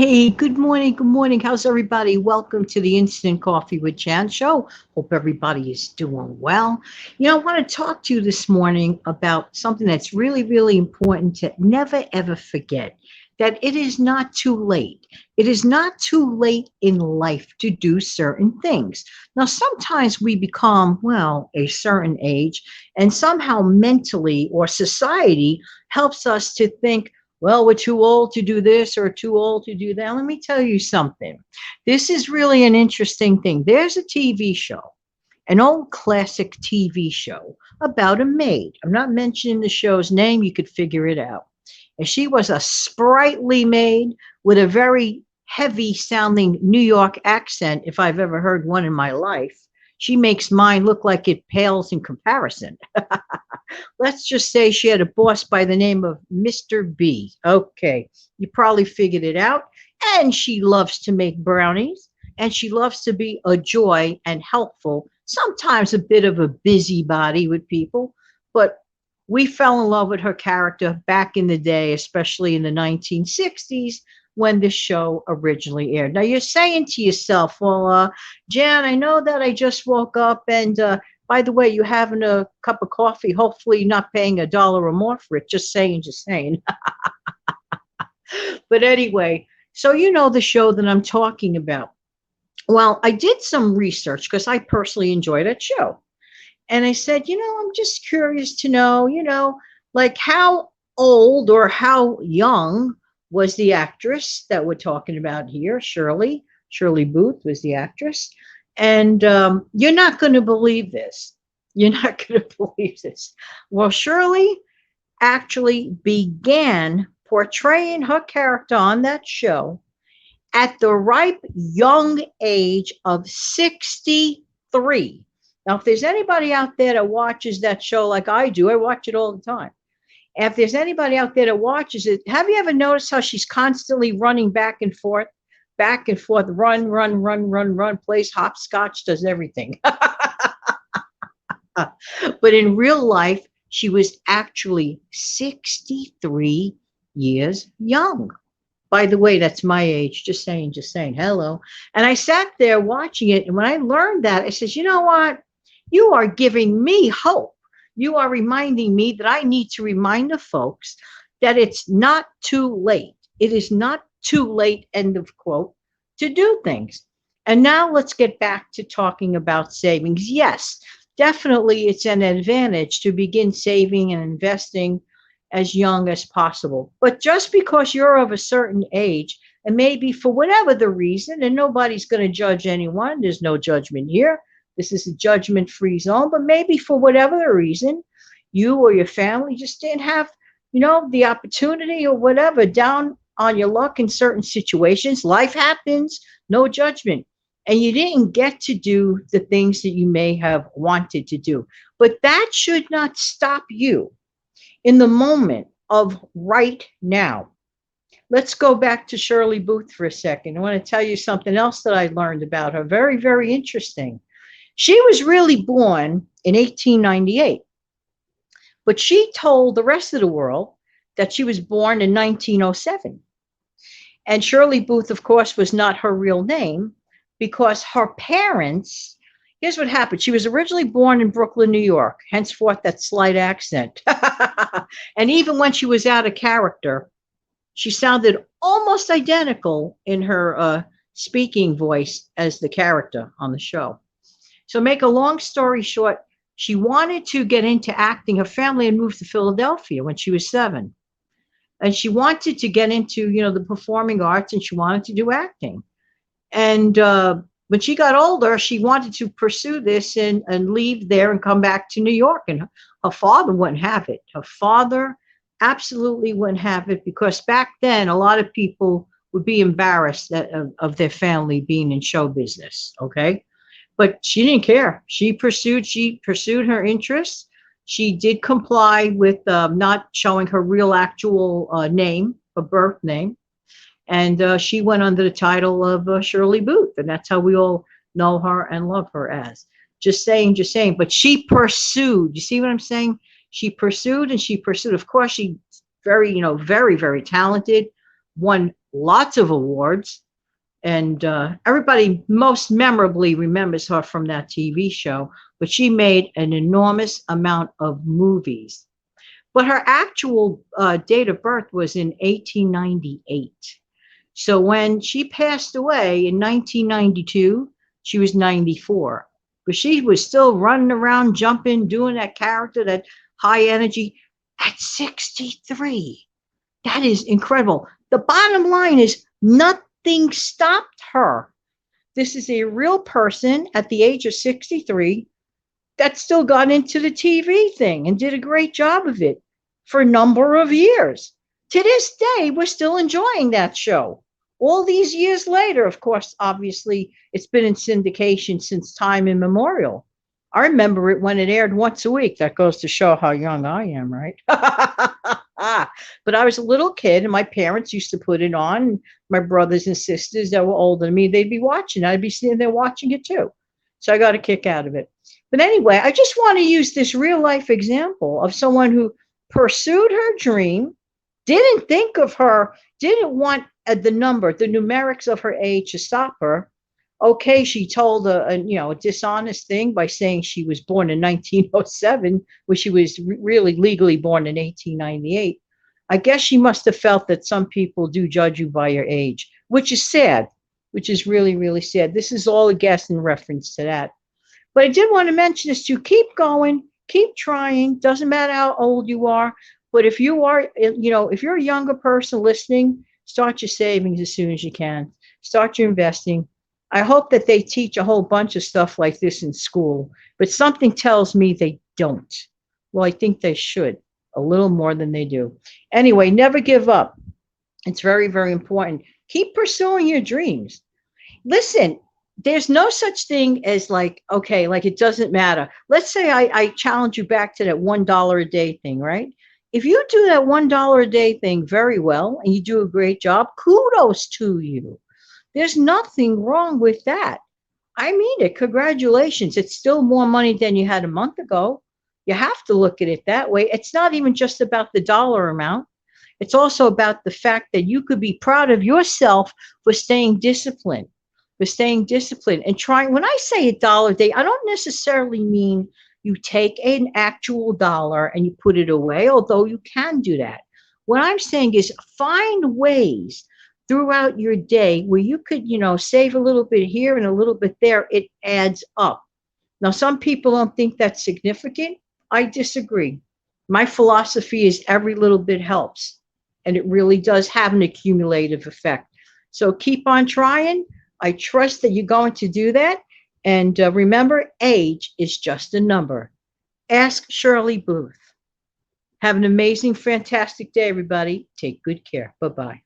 Hey, good morning. Good morning. How's everybody? Welcome to the Instant Coffee with Chan show. Hope everybody is doing well. I want to talk to you this morning about something that's really, really important to never ever forget that it is not too late. It is not too late in life to do certain things. Now, sometimes we become, well, a certain age, and somehow mentally or society helps us to think, well, we're too old to do this or too old to do that. Let me tell you something. This is really an interesting thing. There's a TV show, an old classic TV show about a maid. I'm not mentioning the show's name, you could figure it out. And she was a sprightly maid with a very heavy sounding New York accent, if I've ever heard one in my life. She makes mine look like it pales in comparison. Let's just say she had a boss by the name of Mr. B. Okay, you probably figured it out. And she loves to make brownies, and she loves to be a joy and helpful, sometimes a bit of a busybody with people. But we fell in love with her character back in the day, especially in the 1960s when the show originally aired. Now you're saying to yourself, well, Jan, I know that I just woke up and by the way, you having a cup of coffee, hopefully you're not paying $1 or more for it. Just saying, just saying. But anyway, so you know the show that I'm talking about. Well, I did some research because I personally enjoy that show. And I said, I'm just curious to know, like how old or how young was the actress that we're talking about here? Shirley Booth was the actress. And you're not going to believe this. You're not going to believe this. Well, Shirley actually began portraying her character on that show at the ripe young age of 63. Now, if there's anybody out there that watches that show like I do, I watch it all the time. And if there's anybody out there that watches it, have you ever noticed how she's constantly running back and forth, run, plays hopscotch, does everything. But in real life, she was actually 63 years young. By the way, that's my age. Just saying, just saying. Hello. And I sat there watching it. And when I learned that, I said, you know what? You are giving me hope. You are reminding me that I need to remind the folks that it's not too late. It is not too late, end of quote, to do things. And now let's get back to talking about savings. Yes, definitely it's an advantage to begin saving and investing as young as possible. But just because you're of a certain age, and maybe for whatever the reason, and nobody's going to judge anyone, there's no judgment here. This is a judgment free zone, but maybe for whatever the reason, you or your family just didn't have, the opportunity or whatever, down on your luck in certain situations. Life happens, no judgment. And you didn't get to do the things that you may have wanted to do. But that should not stop you in the moment of right now. Let's go back to Shirley Booth for a second. I want to tell you something else that I learned about her. Very, very interesting. She was really born in 1898, but she told the rest of the world that she was born in 1907. And Shirley Booth, of course, was not her real name because her parents, here's what happened. She was originally born in Brooklyn, New York, henceforth that slight accent. And even when she was out of character, she sounded almost identical in her speaking voice as the character on the show. So make a long story short, she wanted to get into acting. Her family had moved to Philadelphia when she was 7. And she wanted to get into, the performing arts, and she wanted to do acting. And when she got older, she wanted to pursue this and leave there and come back to New York. And her father wouldn't have it. Her father absolutely wouldn't have it because back then, a lot of people would be embarrassed of their family being in show business. Okay. But she didn't care. She pursued her interests. She did comply with not showing her real actual name, her birth name. And she went under the title of Shirley Booth. And that's how we all know her and love her as. Just saying. But she pursued. You see what I'm saying? She pursued and she pursued. Of course, she's very, very, very talented. won lots of awards. And everybody most memorably remembers her from that TV show, but she made an enormous amount of movies. But her actual date of birth was in 1898. So when she passed away in 1992, she was 94. But she was still running around, jumping, doing that character, that high energy at 63. That is incredible. The bottom line is nothing stopped her. This is a real person at the age of 63 that still got into the TV thing and did a great job of it for a number of years. To this day, we're still enjoying that show. All these years later, of course, obviously, it's been in syndication since time immemorial. I remember it when it aired once a week. That goes to show how young I am, right? But I was a little kid, and my parents used to put it on. My brothers and sisters that were older than me, they'd be watching. I'd be sitting there watching it too. So I got a kick out of it. But anyway, I just want to use this real life example of someone who pursued her dream, didn't think of her, didn't want the numerics of her age to stop her. Okay, she told a dishonest thing by saying she was born in 1907, when she was really legally born in 1898. I guess she must have felt that some people do judge you by your age, which is sad, which is really, really sad. This is all a guess in reference to that. But I did want to mention this too. Keep going, keep trying. Doesn't matter how old you are. But if you are, if you're a younger person listening, start your savings as soon as you can. Start your investing. I hope that they teach a whole bunch of stuff like this in school, but something tells me they don't. Well, I think they should a little more than they do. Anyway, never give up. It's very, very important. Keep pursuing your dreams. Listen, there's no such thing as like it doesn't matter. Let's say I challenge you back to that $1 a day thing, right? If you do that $1 a day thing very well and you do a great job, kudos to you. There's nothing wrong with that. I mean it. Congratulations. It's still more money than you had a month ago. You have to look at it that way. It's not even just about the dollar amount. It's also about the fact that you could be proud of yourself for staying disciplined, and trying. When I say $1 a day, I don't necessarily mean you take an actual dollar and you put it away, although you can do that. What I'm saying is find ways throughout your day where you could, save a little bit here and a little bit there. It adds up. Now, some people don't think that's significant. I disagree. My philosophy is every little bit helps, and it really does have an accumulative effect. So keep on trying. I trust that you're going to do that. And remember, age is just a number. Ask Shirley Booth. Have an amazing, fantastic day, everybody. Take good care. Bye-bye.